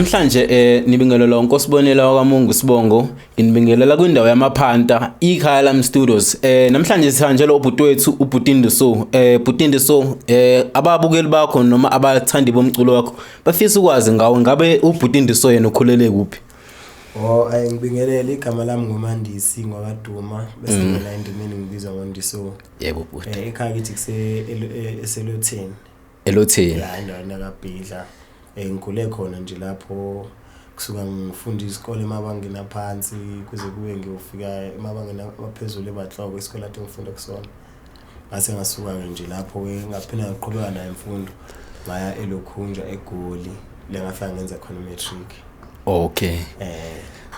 namhlanje nibingelela wonke osibonela kwaMungu Sibongo nginibingelela kwindawo yamaphanta ikhaya lam studios namhlanje sihanjela ubhuti wethu uBhutindiso Bhutindiso ababukeli bakho noma abathandi bomculo wakho bafisa ukwazi ngawe ngabe uBhutindiso yena ukhulele kuphi ngibingelela igama lami ngomandisi ngwakaduma bese mina indimeni ngibizwa ngoNdiso yebo bhuti ekhaya kithi eselotheni elotheni endaweni kaBhidla ngikhule khona nje lapho kusuka ngifunda isikole emabangeni aphansi kuze kube ngiyofika emabangeni aphezulu eBahloko isikole lapho ngifunda kusona base ngasuka nje lapho ngaphina ngaqhubeka nayo imfundo ngaya eLokhunja eGoli lengafika ngenza khona matric. Okay.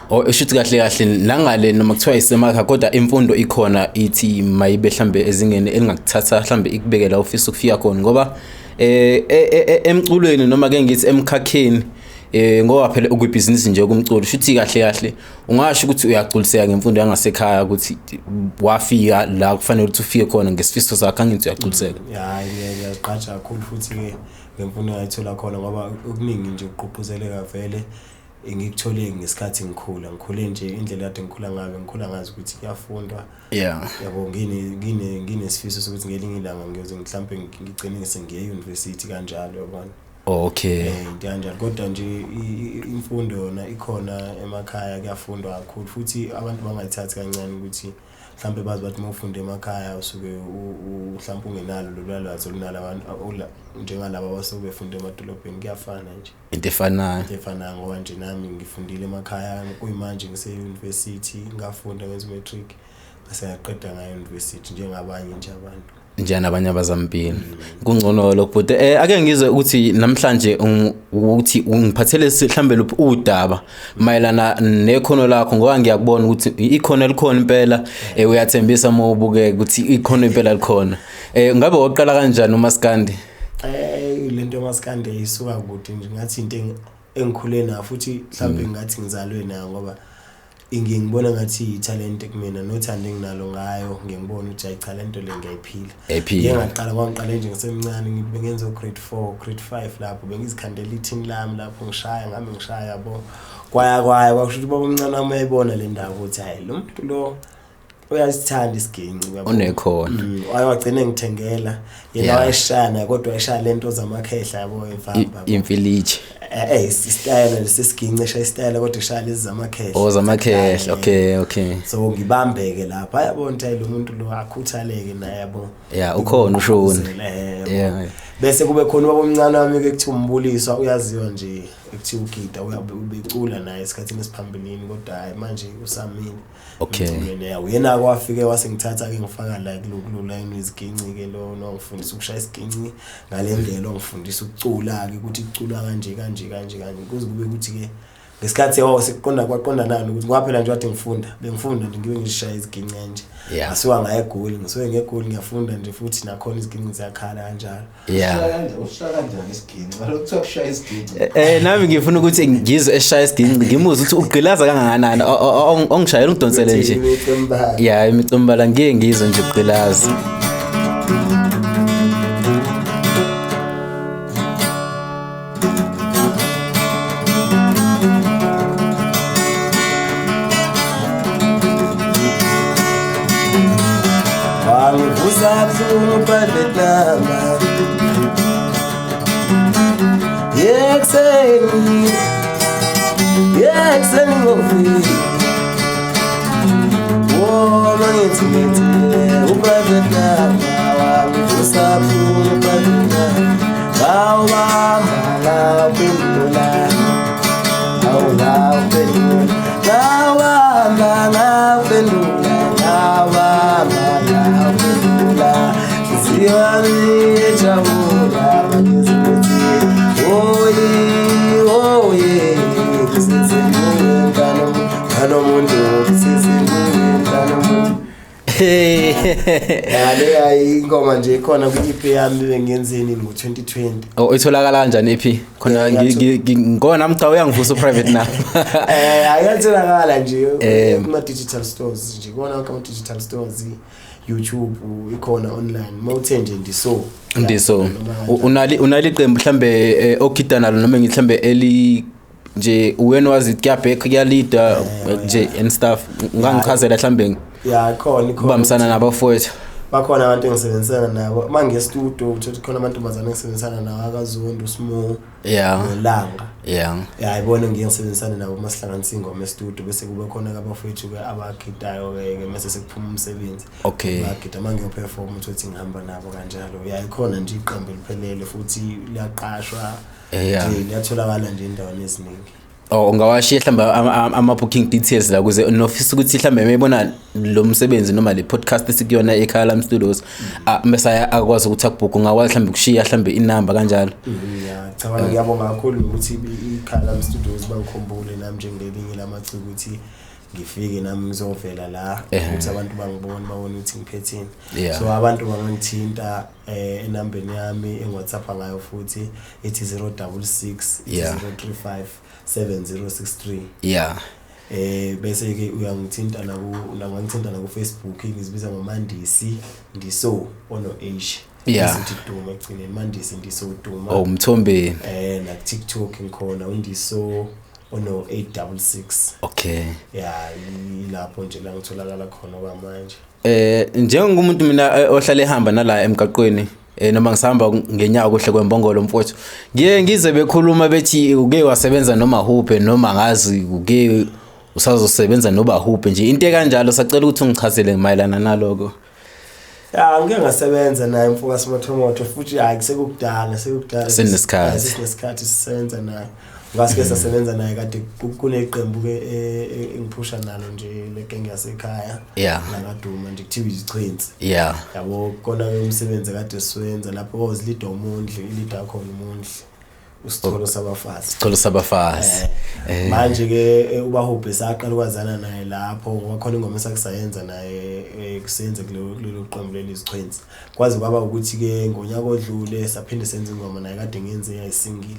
Ushuthi kahle nangale noma kuthiwa isemakhaya kodwa imfundo ikhona ithi mayibe mhlambe ezingene elingakuthatha mhlambe ikubekela office ukufika khona ngoba emculweni noma ke ngithi emkhakheni ngoba phela ukwibusiness nje kumculo shuthi kahle ungasho ukuthi uyaculiseka ngemfundo yangasekhaya ukuthi wafika la kufanele ukuthi ufike khona ngesifiso sakho ngithi uyaculiseka. Ngiyaqhatsha kakhulu futhi ke ngemfundo ngayithola khona ngoba okuningi nje ukuqhuphuzeleka vele ngikuthole ngesikhathi ngikhule nje indlela kade ngikhula ngayo ngikhula ngazi ukuthi kuyafundwa yabo nginesifiso sokuthi ngelinye ilanga ngiyoze mhlambe ngigcine sengiye university kanjalo yabona. Okay. Kanjalo kodwa nje imfundo yona ikhona emakhaya kuyafundwa kakhulu futhi abantu bangayithathi kancane ukuthi mhlambe bazi bathi mawufunda emakhaya usuke mhlambe ungenalo lolwazi olunala abantu njengalabo abasuke befunda emadolobheni kuyafana nje into efanayo ngoba nje nami ngifundile emakhaya kuyimanje ngise university ngafunda ngenza matric bese ngaqeda ngayo university njengabanye nje abantu njana abanye abazampini kungcono lokho but ake ngizwe ukuthi namhlanje ukuthi ungiphathele mhlambe luphi udaba mayelana nekhono lakho ngoba ngiyakubona ukuthi ikhono likhona impela uyathembisa mawubuke ukuthi ikhono impela likhona ngabe waqala kanjani uMaskandi lento Maskandi isuka kude nje ngathi into engikhule nayo futhi mhlambe ngathi ngizalwe nayo ngoba ngibona ngathi italent kumina nothando enginalo ngayo ngiyibona ukuthi ayi talent le ngiyayiphila ngiyaqala kwangiqala nje ngisemncane ngibengenza grade 4 grade 5 lapho bengizikhandela ithini lami lapho ngishaya yabo kwaya kwasho ukuthi baba omncane wami uyayibona le ndawo ukuthi hayi lo muntu lo uyasithanda isiginci unekhona wagcina ngithengela yena wayeshana kodwa wayeshaya lento zamakhehla yabo evamba imfiliji style lesisiginci eshaya style kodwa eshaya lezi zamakhehla zamakhehla okay so ngibambeke lapha yabona ukuthi lo muntu lo akhuthaleke naye yabo ukhona ushona bese kube khona baba omncane wami ekuthiwa umbuliswa uyaziwa nje ekuthiwa ugida ubecula naye esikhathini esiphambilini kodwa hayi manje usamini. Okay. Uyena kwafike wasengithatha ke ngifaka la line iziginci ke lo ngifundisa ukushaya isiginci ngale ndlela ngifundisa ukucula ke ukuthi icula kanje kuze kube ukuthi ke ngesikhathi sekuqonda kwaqonda nani ukuthi kwaphela nje wathi bengifunda nje ngibe ngishaya iziginci nje asiwa ngaye eGoli ngisuke ngeGoli ngiyafunda nje futhi nakhona iziginci ziyakhala kanjalo ushaya kanjani isiginci balokuthiwa kushaya isiginci nami ngifuna ukuthi ngizwe eshaya isiginci ngimuze ukuthi ugqilaza kangakanani ongishayela ungidonsele nje imicimba ngeke ngizwe nje ugqilaza private number. Excelling of me. Oh, man, it's me. Private number. Who's up to private number? How I'm pendula. How pendula. How pendula. Ingoma nje khona kwi-EP yami bengenzeni ngo-2020 itholakala kanjani EP khona ngona nami cha uyangivusa private na ayatholakala nje kuma digital stores nje kona kuma digital stores YouTube ikhona online mawuthe nje Ndiso unali iqembu mhlambe okhida nalo noma ngihlambe nje wena wazi kuyabheka kuyalida nje and stuff ngangichazela mhlambe yeah khona ubambisana nabafowethu bakhona abantu engisebenzisana nabo manje studio uthi khona abantu bazana ngisebenzisana nawo akaZondo Small Langa yayibona ngisebenzisana nabo masihlanganisa ingoma studio bese kube khona abafowethu abagidayo ke mase sekuphuma umsebenzi bagida manje uperform uthi ngihamba nabo kanjalo yayikhona nje iqembu liphelele futhi liyaqashwa nje liyatholakala nje endaweni eziningi. Ungawashiya mhlamba ama booking details la kuze nofisa ukuthi mhlamba mayibona lo msebenzi noma le podcast esikuyona eKhala Studios bese akwazi ukuthi akubook ungakwazi mhlamba ukushiya mhlamba inamba kanjalo. Ngiyacabanga ngiyabonga kakhulu ukuthi iKhala Studios bangikhumbule nami njengelinye lamaciko ukuthi ngifike nami ngizovela la ukuthi abantu bangibona babone ukuthi ngiphetheni. So abantu bangangithinta enambeni yami enGWhatsApp ngayo futhi ethi 066 035 7063 bese ke uyangithinta na ku Facebook ngizibiza ngoMandisi Ndiso ono Asia sithi Duma egcineni Mandisi Ndiso Duma umthombeni na TikTok ngikhona uNdiso ono 866 ilapho nje la ngitholakala khona kwamanje. Njengomuntu mina ohlale ehamba nala emgaqweni noma ngisahamba ngenyaka kuhle kwembongolo mfowethu ngize bekhuluma bethi uke wasebenza noma huphe noma ngazi uke usazosebenza noba huphe nje into kanjalo sacela ukuthi ungichazele mayelana naloko. Ngike ngasebenza naye mfowethu Mathomoto futhi sekukudala sinesikhathi sisebenza naye ngasike sasebenza naye kade kuneqembu ke engiphusha nalo nje legenge yasekhaya naKaduma nje kuthiwa izichwenzi yabo kona ke umsebenzi kade siwenza lapho kozilida umondli ilida khona umondli usitholo sabafazi manje ke ubahubhe saqala ukwazana naye lapho kwakhona ingoma esakusayenza naye kusenze kulelo qembu lelizichwenzi kwazi baba ukuthi ke ngonyaka odlule saphinde senze ingoma naye kade ngenze yayisingile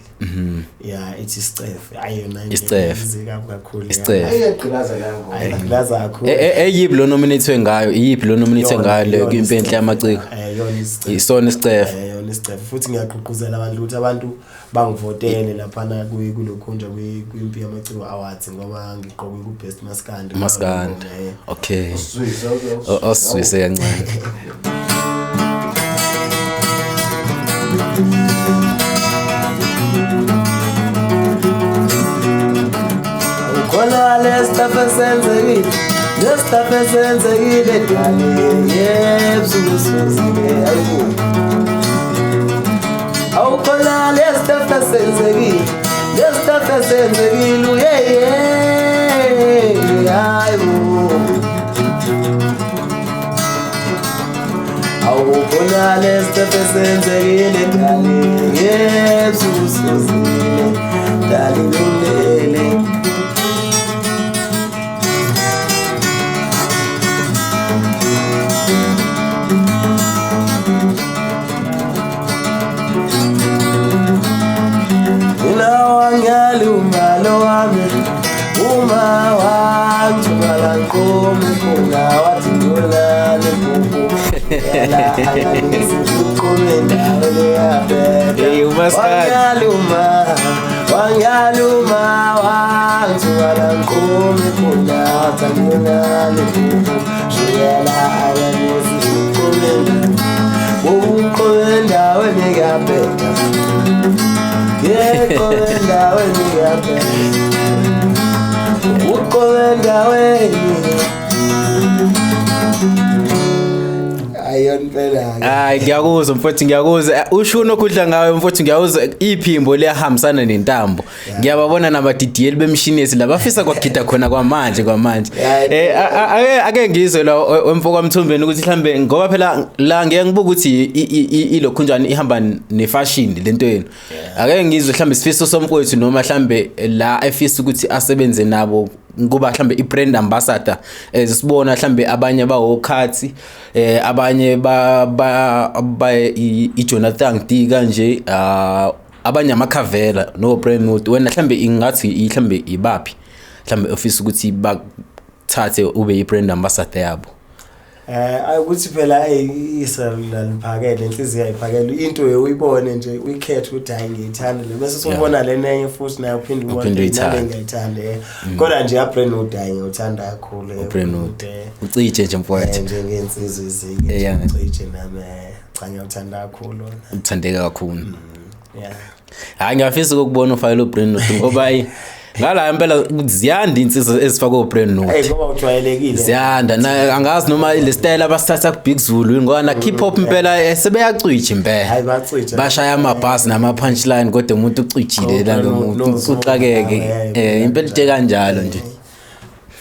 ithi Sicefe ayona Isicefe kakhulu ayegqilaza kango ayegqilaza kakhulu eyibi lo nominate ngayo iyipi lo nominate ngayo le kwimpenhle yamaciko isona Isicefe yona Isicefe futhi ngiyaqhuquzela abantu ukuthi abantu bangivotele lapha na kulokhunja kwimpi yamaciko awards ngoba ngiqoke ku best Maskandi oswise kancane. Ukona lesta pesenzekile dale yebusuzike ayibo awukona lesta pesenzekile ayibo awukona lesta pesenzekile dale yebusuzike dale lele Wanyaluma wangithuka nkomo khona wathangula lebubu shiyela ayanizi uqolenda uqolenda weniyabheka yeqolenda weniyabheka uqolenda ngiyakuzwa mfowethu ngiyakuzwa usho nokudla ngayo mfowethu ngiyakuzwa iphimbo liyahambisana nentambo ngiyababona nabadidiyeli bemshinesi labafisa kwagida khona kwamanje ake ngizwe la emfoka Mthombeni ukuthi mhlambe ngoba phela la ngeke ngibuka ukuthi ilokhunjani ihamba nefashion lento yenu ake ngizwe mhlambe sifiso somfowethu noma mhlambe la efisa ukuthi asebenze nabo kuba mhlambe ibrand ambassador sibona mhlambe abanye bawokhathi abanye iJonathan D kanje abanye amakhavela no brand note wena mhlambe ingathi mhlambe ibaphi mhlambe office ukuthi bathathe ube ibrand ambassador yabo. Ukuthi phela Israel liphakele inhliziyo ayiphakele into uyibone nje uyikhethe ukuthi hayi ngiyithanda le bese sobona le nenye futhi nayo uphinde ubone nale ngiyithanda kodwa nje yabrand ud hayi ngiyithanda kakhulu ucije nje mfowethu njengensizwe izike ucije nami cha ngiyithanda kakhulu uthandeka kakhulu hayi ngiyafisa ukubona ufayela ubrand ud ngoba ngala impela ziyanda insizwe ezifakwe ubrand note ngoba ujwayelekile ziyanda na angazi noma le style abasithatha ku Big Zulu ngoba na hip hop impela sebeyacwitsha impela hayi bacwitsha bashaya amabhasi nama punchline kodwa umuntu ucijile la ngomuntu uqakeke impela ite kanjalo nje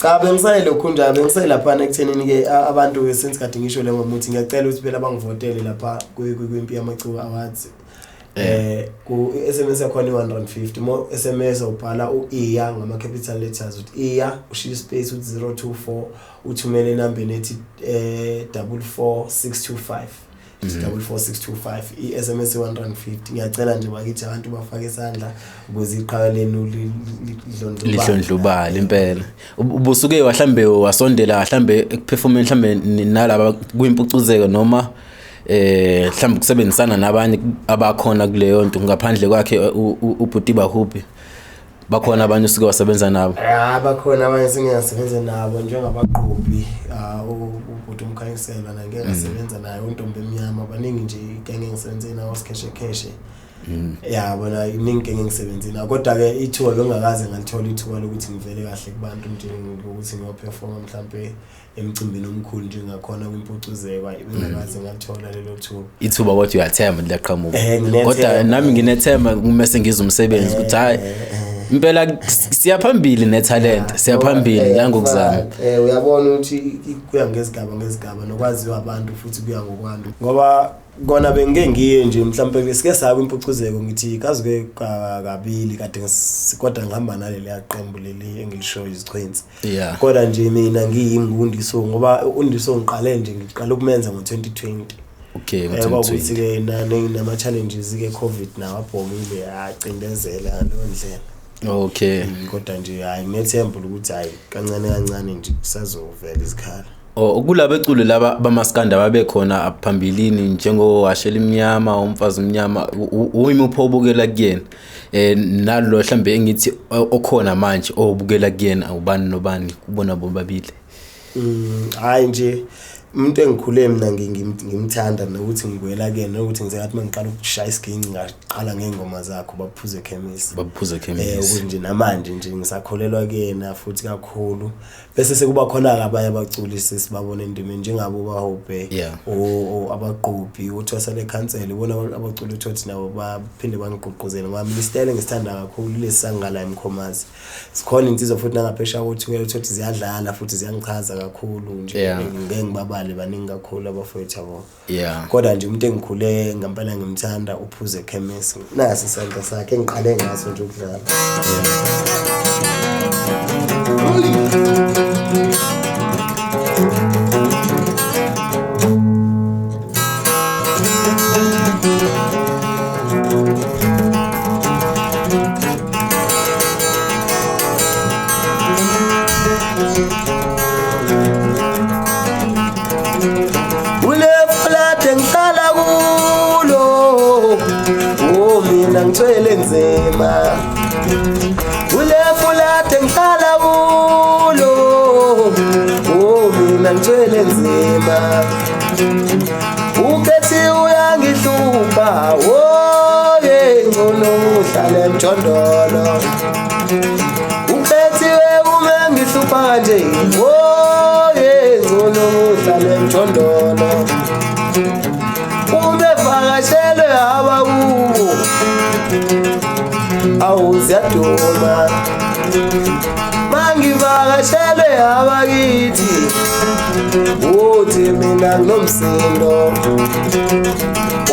cha bengisayile lokhu njalo bengisayile lapha ekuthenini ke abantu since kade ngisho le ngomuthi ngiyacela ukuthi phela bangivotele lapha kwimpi yamaculo awards ku SMS yakhona 150 mo SMS ubhala uIya ngama capital letters uthi iya ushiya space uthi 024 uthumele inamba nethi 44625 44625 iSMS 150 ngiyacela nje bakithi abantu bafake isandla ukuze iqhawe lenu lidlondlubala impela ubusuke wahlambe wasondela mhlambe ekuperformance mhlambe nalaba kwimpucuzeko noma mhlawumbe kusebenzisana nabanye abakhona kuleyo nto ngaphandle kwakhe ubhuti Bahubhe bakhona abanye usike wasebenza nabo bakhona abanye singasebenza nabo njengabaqhubi ubhuti umkhanyisela na ngeke ngasebenza naye untombi emnyama baningi nje igenge ngisebenze nawo sikheshe bona iningi ngeke ngisebenze nawo kodwa ke ithuba bengakaze ngalithola ithuba lokuthi ngivele kahle kubantu nje ukuthi ngiyoperforma mhlambe emcimbini omkhulu njengakhona kwimpucuzeko bengakaze ngathola lelo thuba ithuba kodwa uyathemba liyaqhamuka kodwa nami nginethemba kumese ngiza umsebenzi ukuthi hayi impela siyaphambili netalent siyaphambili la ngokuzama uyabona ukuthi kuya ngezigaba nokwaziwa abantu futhi kuya ngokwantu ngoba kona bengeke ngiye nje mhlawumbe sike sabe impucuzeko ngithi kazuke kabili kade kodwa ngihamba naleli yaqembu leli engilishow izichwenzi kodwa nje mina ngiyingundiso ngoba undiso ngiqale nje ngiqala ukumenza ngo2020 okay ukuthi ke nama challenges ke covid nawo abhokile acindezela ngalo ndlela okay kodwa nje hayi ngethemba ukuthi hayi kancane nje kusazovela izikhala kulabo eculo laba bamaskanda babekhona aphambilini njengowashela imnyama umfazi umnyama uyimupho obukela kuyena nalo mhlambe engithi okhona manje obukela kuyena ubani nobani kubona bobabili hayi nje umuntu engikhule mina ngimthanda nokuthi ngigwela kuyena ukuthi ngize ngathi mangiqala ukushaya isiginci ngaqala ngengoma zakho baphuze chemist ukuthi nje namanje nje ngisakholelwa kuyena futhi kakhulu bese sekuba khona abanye abaculi sesibabona endimeni njengabo Bahubhe abaqhubi uthwasa le cancel ubona abaculi uthi nabo baphinde bangigqugquzela ngoba mina istyle ngisithanda kakhulu lesangala emkhomazi sikhona insizwa futhi nangaphesha ukuthi uthi ziyadlala futhi ziyangichaza kakhulu nje ngeke ngibabale baningi kakhulu abafowethu abo kodwa nje umuntu engikhule ngempela ngimthanda uphuze chemist nasi isandla sakhe engiqale ngaso nje ukudlala ngithwele nzima ulefulate ngihlala kulo mina ngithwele nzima ukethi uyangihlupha ngcono uhlale emjondolo ukethi umengihlupha nje ngcono uhlale emjondolo umevakashele abakuwo awuziyaduma mangivakashele abakithi uthi mina nginomsindo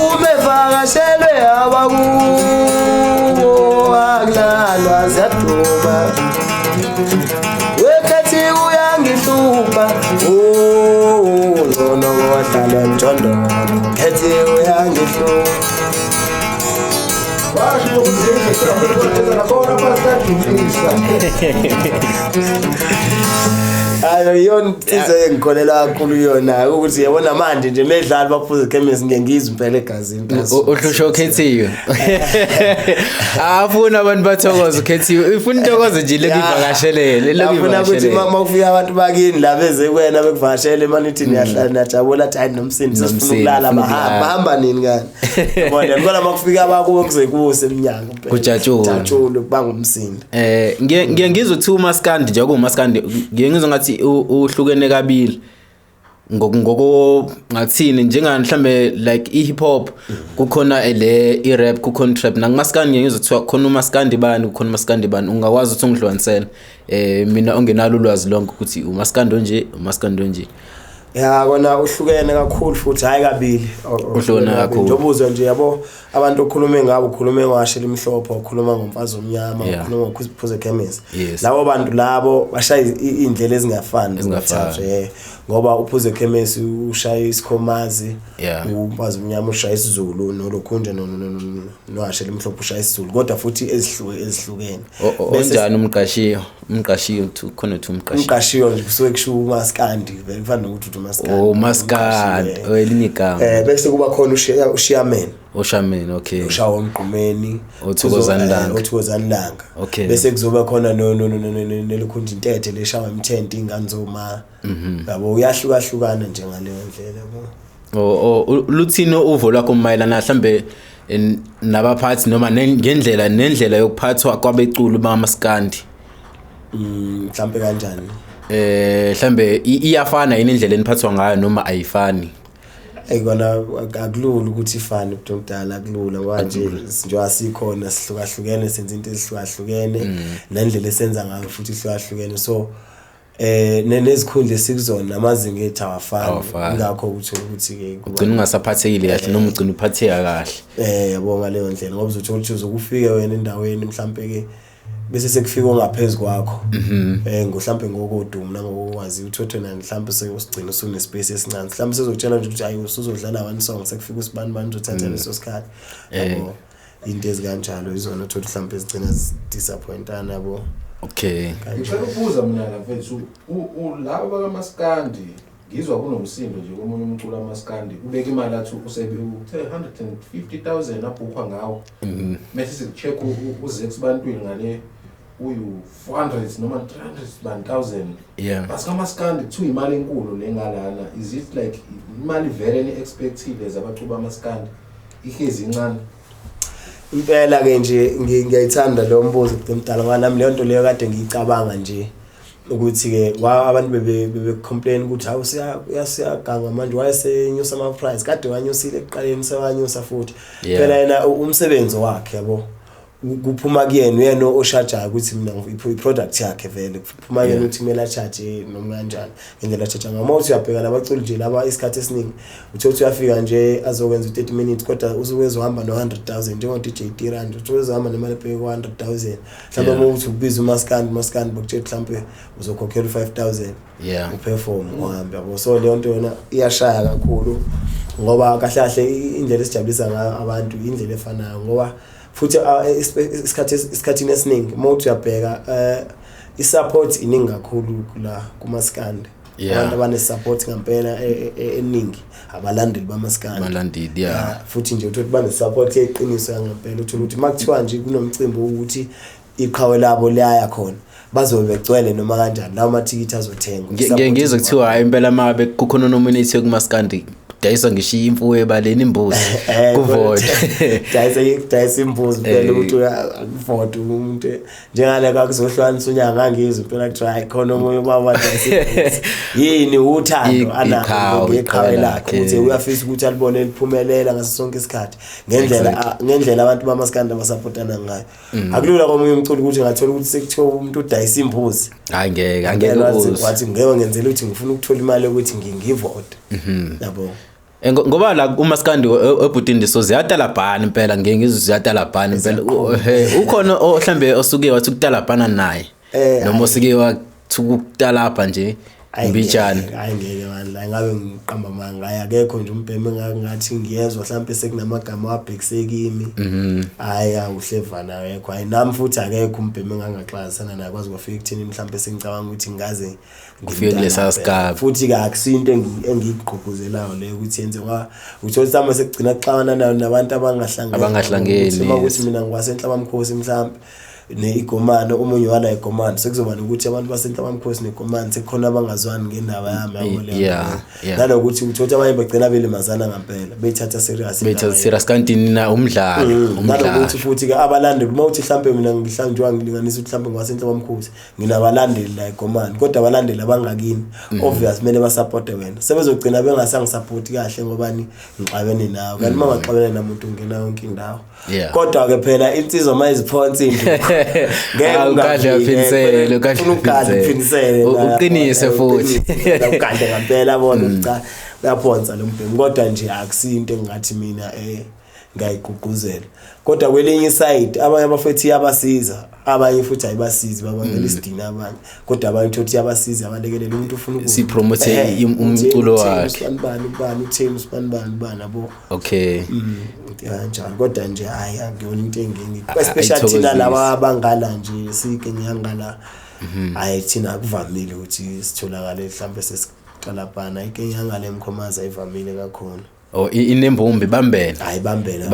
umevakashele abakuwo akulalwa ziyaduma wekethi uyangihlupha ngcono wahlala emjondolo kethi uyangihlupha Hayo yona insizwe engikholela kakhulu yona ukuthi yabona manje nje medlali baphuza ekhemisi ngengizwe impela egazini uhlusho ukhethiwe afuna abantu bathokoze ukhethiwe ifuna intokozo nje lekuvakashelele lekuvakashelele ukuthi makufika abantu bakini la beze kuwena bekuvakashele manithi niyahlala najabula time nomsindi sifuna ukulala bahamba nini ngani yabona ngoba makufika abakuwe kuzekuse eminyaka kujatshulu kubanga umsindi ngiye ngizwe ukuthi uMaskandi nje kuMaskandi ngiye ngizwe ngathi uhlukene kabili ngoko ngathini njenga mhlambe like ihip hop kukhona le irap kukhona trap nakuMaskandi ngiyizothiwa khona uMaskandi bani kukhona uMaskandi bani ungakwazi ukuthi ungidlulisele mina ongenalo ulwazi lonke ukuthi uMaskandi onje ya kona uhlukene kakhulu futhi hayi kabili uhlukene kakhulu njobuzwe nje yabo abantu okhulume ngabo ukhulume ngashela imhlopho ukhuluma ngomfazi omnyama ukhuluma ngokuphuza ekhemisi labo bantu labo bashaya indlela ezingafani ngoba uphuza ekhemisi ushaya isikhomazi umfazi omnyama ushaya isiZulu nolokhunje noashela imhlopho ushaya isiZulu kodwa futhi ezihlukene onjani umqashiyo khona umqashiyo nje kusuke kusho uMaskandi vele kufanele ukuthi Maskandi elinye igama bese kuba khona ushiyamen okay ushawa umgqumeni othokozanilanga okay bese kuzoba khona nelikhunja intethe leshawa imthente ingane zoma yabo uyahlukahlukana nje ngaleyo ndlela yabo luthini uvo lwakho mayelana mhlambe nabaphathi noma ngendlela yokuphathwa kwabeculu bamaskandi mhlambe kanjani mhlambe iyafana yini indlela eniphathwa ngayo noma ayifani ekona akulula ukuthi ifane ubudala akulula manje nje asikhona sihlukahlukene senze into ezihlukahlukene nendlela esenza ngayo futhi ihlukahlukene so nezikhundla esikuzona amazinga ethu awafani ngakho ukuthi ke ugcina ungasaphathekile kahle noma ugcina uphatheka kahle yabonga leyo ndlela ngoba uzothola ukuthi uzokufika wena endaweni mhlambe ke bese sekufika ongaphezulu kwakho mhlambe ngokoduma nangokwazi uthothwe nani mhlambe sekusigcina usune space esincane mhlambe sizokutshela nje ukuthi hayi usuzodlala one song sekufika usibani bani uzothatha leso sikhathi yabo into ezikanjalo izona uthola mhlambe ezigcina disappointana yabo okay ngicela ukubuza mina la mfethu laba bakaMaskandi ngizwa kunomsindo nje komunye umculo kaMaskandi ubeka imali athi usebe uthe 150,000 abhukwa ngawo mase sikucheck uzex bantwini ngale uyu 400 noma 300,000 bas kaMaskandi kuthiwa imali enkulu lengalana is it like imali very expected ezabacula baMaskandi ihezi incane impela ke nje ngiyayithanda lo mbuzo kudemdala ngoba nami leyo nto leyo kade ngiyicabanga nje ukuthi ke abantu bebe complain ukuthi hawu siyaganga manje wayesenyusa ama price kade wanyusile ekuqaleni sewanyusa futhi phela yena umsebenzi wakhe yabo kuphuma kuyena oshajayo ukuthi mina i-product yakhe vele kuphuma yena ukuthi kumele charge noma kanjani ngendlela charge ngama uthi uyabheka labaculi nje laba isikhathi esiningi uthi uyafika nje azokwenza 30 minutes kodwa uzohamba no 100,000 njengo DJ Tirand uthi uzohamba nemali ebheke 100,000 mhlawumbe uthi ubiza uMaskandi bokutshela mhlawumbe uzokhokhela 5,000 uperform uhambe yabo so leyo nto yona iyashaya kakhulu ngoba kahle kahle indlela esijabulisa ngayo abantu indlela efanayo ngoba futhi isikhathini esiningi mawuthi uyabheka isupport iningi kakhulu kula kuMaskandi abantu abanesupport ngempela eningi abalandeli bamaskandi futhi nje uthi banesupport eqiniso ngempela uthi makuthiwa nje kunomcimbi ukuthi iqhawe labo liyaya khona bazobe begcwele noma kanjani lawo mathikithi azothengwa ngizwe kuthiwa hayi impela mabe kukhona nominate kuMaskandi dayisa ngishiya imfuyo ebaleni imbuzi kuvote dayisa imbuzi phela ukuthi akuvote umuntu njengale kakuzohlanisa unyanga ngizwe phela kuthiwa khona omunye ubaba dayisa yini uthando ngeqhawe lakhe uthi uyafisa ukuthi alibone liphumelela ngaso sonke isikhathi ngendlela abantu bamaskanda basupportana ngayo akulula komunye umculi ukuthi ngathola ukuthi sekuthiwa umuntu udayisa imbuzi angeke wathi ngeke ngenzele ukuthi ngifuna ukuthola imali ukuthi ngivote yabo ngoba la uMaskandi ebhutini so ziyatalabhana impela ngengizwe ziyatalabhana impela ukhona mhlambe osuke wathi ukutalabhana naye noma usike wathi ukutalapha nje Mbijana. Ayingeke manje la ngabe ngiqamba manga akekho nje umbheme ngathi ngiyezwa mhlawumbe sekunamagama wabhekiseki hayi uhlevana akekho ayinami futhi akekho umbheme engangaxazana naye kwazi kwafika ekuthini mhlawumbe sengicabanga ukuthi ngaze kufike kulesa sigaba futhi ke akusinto engigqugquzelayo le ukuthi yenze ngoba uthola sama sekugcina xabana nabantu abangahlangeni uma ukuthi mina ngwasenhlabamkhosi mhlawumbe neigomano umunye wala igomano sekuzoba ukuthi abantu basenhlabamkhosi negomano sekukhona abangazwani ngendaba yami yeah nalokuthi uthola abanye bagcina belimazana ngempela bethatha serious kanti nina umdlalo nalokuthi futhi ke abalandeli uma uthi mhlambe mina ngihlanjwa ngilinganisa ukuthi mhlambe ngwasenhlabamkhosi nginabalandeli la igomano kodwa abalandeli abangakini obvious kumele basupporte wena sebezogcina bengasangisupporti kahle ngoba ngixabene nawe kanti uma baxabene namuntu ungena yonke indawo kodwa ke phela insizwa mayiziphonsi into ngeke ukadle uqinise futhi ukadle ngempela bona cha uyaphonsa lo mbhemu kodwa nje akusinto engathi mina ngayigqugquzela kodwa kwelinye iside abanye abafethi yabasiza abanye futhi ayibasizi babangela isidina abanye kodwa abanye futhi yabasiza abalekelela umuntu ufuna si promote umculo wakhe ubani uThames bani yabo okay njalo kodwa nje hayi akuyona into engingi especially thina laba abangala nje sike ngiyangala hayi thina kuvamile ukuthi sitholakale mhlambe sesiqala bana ike yangale emkhomaza ivamile kakhulu inembombi bambene hayi bambene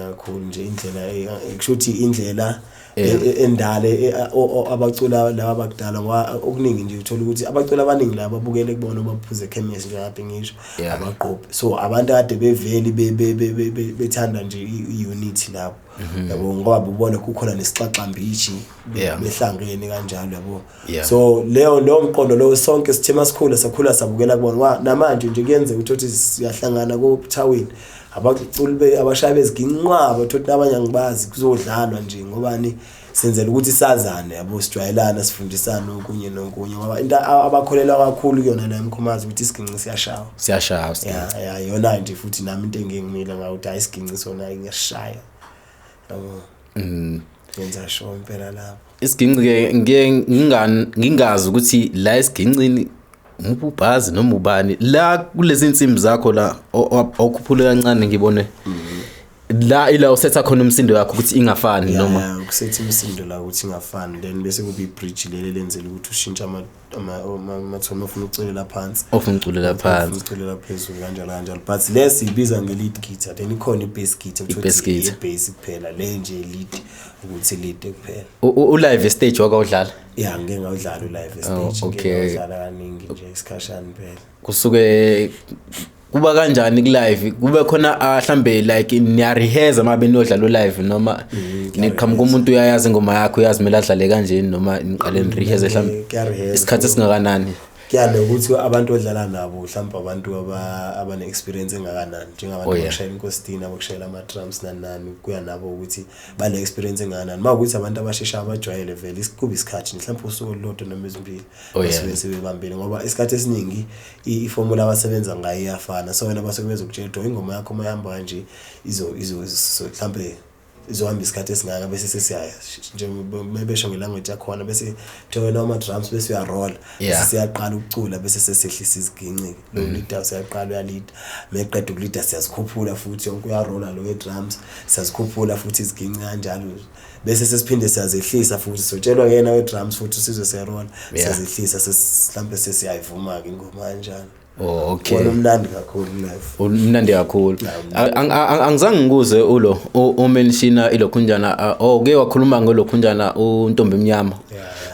kakhulu nje indlela ekushuthi indlela endale abacula laba bakudala ngoba okuningi nje uthola ukuthi abacula abaningi laba babukele kubona baphuze chemistry njengathi ngisho abaqophi so abantu kade beveli bethanda nje iunity lapho yabo ngoba ubona kukhona nesixaxambishi behlangene kanjalo yabo so leyo mqondo lo sonke sithema sikhula sakhula sabukela kubona namanje nje kuyenze ukuthi siyahlangana kuThawini abaculi abashayi beziginqaba uthola abanye angibazi kuzodlalwa nje ngoba senzela ukuthi sazane yabo sijwayelana sifundisana okunye nokunye ngoba into abakholela kakhulu kuyona la emkhomazi ukuthi isiginci siyashawa yona nje futhi nami into engingimila ngawuthi hayi isiginci sona ngiyashaya yabo yenza show impela lapho isiginci ke ngingazi ukuthi la isigincini ubhazi noma ubani la kulezi insimbi zakho la awukhuphule kancane ngibone la ila usetha khona umsindo yakho ukuthi ingafani noma ukusetha umsindo la ukuthi ingafani then bese kuba ibridge leli lenzela ukuthi ushintshe amathono ofuna ukucelela phansi uculela phezulu kanjalo but lesi ibiza nge-lead guitar then ikhona i-bass guitar i-bass kuphela le nje lead ukuthi lead kuphela live stage wakawudlala ngeke ngawudlala live stage ngiyadlala kaningi nje isikhashana phela kusuke kuba kanjani ku live kube khona mhlambe like niya rehearse mabe nodlala live noma niqhamuka umuntu uyayazi ingoma yakho uyazi mele adlale kanjeni noma niqale ni rehearse mhlambe isikhathi esingakanani kuyale ukuthi abantu odlala nabo mhlawumbe abantu abane experience engakanani njengabantu abashayela inkostina abokushayela ama drums nanani kuya nabo ukuthi bane experience engakanani mawukuthi abantu abashesha abajwayele vele isikuba isikhathi mhlawumbe usuku olulodwa noma ezimbili bese bebambile ngoba isikhathi esiningi iformula abasebenza ngayo iyafana so wena basebenza ukutshela ingoma yakho mayihamba kanje izo mhlawumbe izohamba isikhathi esingaka bese sesiyaya nje mebesho ngelanguage yakhona bese thona ama drums bese uyaroll bese siyaqala ukucula bese sesehlisa iziginci lo leader siyaqala uyalead meqeda ukuleader siyazikhuphula futhi yonke uyarolla lo drums siyazikhuphula futhi iziginci kanjalo bese sesiphinde siyazehlisa futhi sotshelwa yena we drums futhi sizwe siyaroll siyazehlisa mhlambe sesiyayivuma ke ingoma kanjalo okay umnandi kakhulu live umnandi kakhulu angizange ngikuze ulo umenshina ilokhunjana ke wakhuluma ngolokhunjana untombi emnyama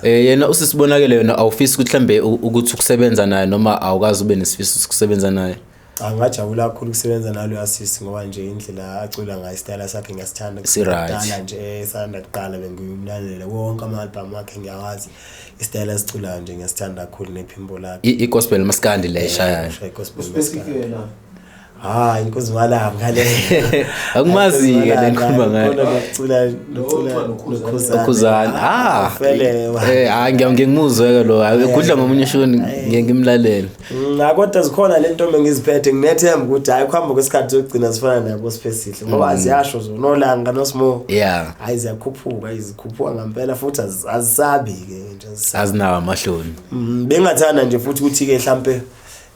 yena usisibonakele yena awufisi ukuthi mhlambe ukuthi ukusebenza naye noma awukazi ube nesifiso ukusebenza naye angajabula kakhulu ukusebenza nalo yasisi ngoba nje indlela acula ngayo style sakhe ngasithanda kudala nje esanda kuqala bengiyumlalela wonke ama-album akhe ngiyawazi istyle asicula nje ngasithanda kakhulu nephimbo lakhe igospel maskandi le eshayayo igospel maskandi hayi inkosi malanga ngale akumazi ke lenkhuluma ngayo nokhuzana vele ngiyangimuzwe ke lo kudla ngomunye shoni ngiyangimlalela kodwa zikhona le ntombi ngiziphethe nginethemba ukuthi hayi kuhamba kwesikhathi sokugcina sifana nabo siphesihle ngoba aziyasho zonolanga nosmo hayi ziyakhuphuka izikhuphuka ngempela futhi azisabi ke nje azinawo amahloni bengathanda nje futhi ukuthi ke mhlambe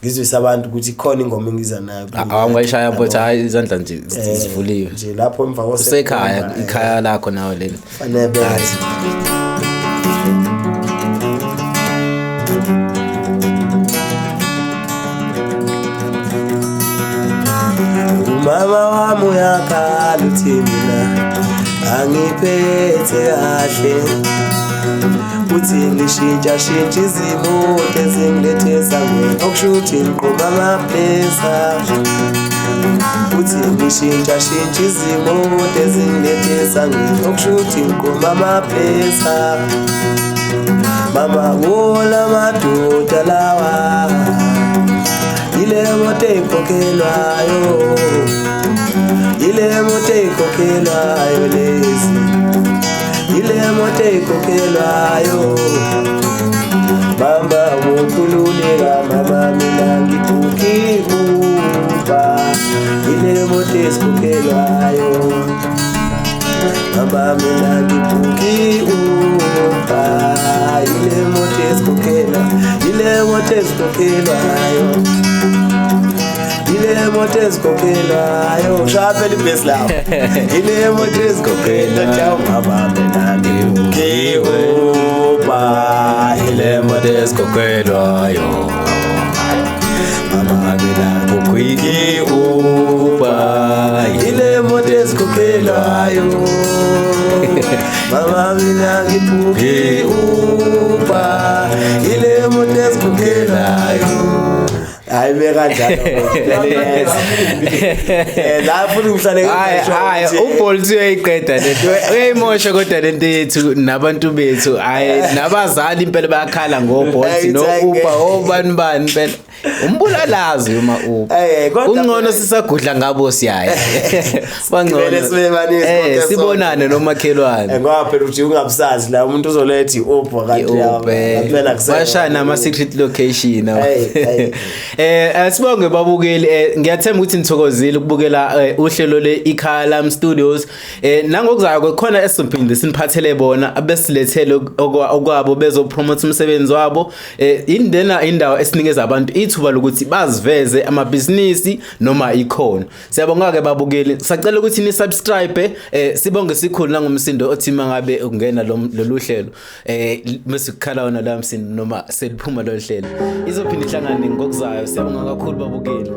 ngizwisa abantu ukuthi khona ingoma engiza nayo awangayishaya mfowethu hayi izandla nje zivuliwe nje lapho emva usekhaya ikhaya lakho nawe leli fanele mama wami uyakhala uthi mina angiphethe kahle uthi ngishintsha izimo ezingilethesa ngokushuthi ngiqhuma amaphesa uthi ngishintsha izimo ezingilethesa ngokushuthi ngiqhuma amaphesa mama wola madoda lawa ile moto ikhokhelwayo ile moto ikhokhelwayo lezi ile moto ikhokhelwayo bamba wokhululeka mama mina ngikuki uba ile moto ikhokhelwayo mama mina ngikuki uba ile moto ikhokhelwayo ile moto ikhokhelwayo shaphe libesi lawo ile moto ikhokhelwayo mama mina ngikuki uba ile moto ikhokhelwayo mama mina ngikuki uba ile moto ikhokhelwayo mama mina ngikuki uba ile moto ikhokhelwayo hayi bekanjalo la futhi ngihlale hayi uBolt uyayiqeda lento uyayimosha kodwa lento yethu nabantu bethu hayi nabazali impela bayakhala ngoBolt no Uber obani impela umbulalazi uma Uber ungcono sisagudla ngabo siyaye bangcono sibonane nomakhelwane ngoba phela uthi ungabusazi la umuntu uzolethi Uber kanti yaphela kusena bashana ama secret location sibonge babukeli ngiyathemba ukuthi nithokozile ukubukela uhlelo leIkhaya Lami Studios nangokuzayo khona esiphinde siniphathele bona abesilethele okwabo bezopromote umsebenzi wabo indena indawo esinikeza abantu ithuba lokuthi baziveze amabhizinisi noma ikhono siyabonga ke babukeli sacela ukuthi ni subscribe sibonge sikhulu nangomsindo othi mangabe ungena lolu hlelo bese ukhala wona la msindo noma seliphuma lo hlelo izophinde ihlangane ngokuzayo siyabonga kakhulu babukeli.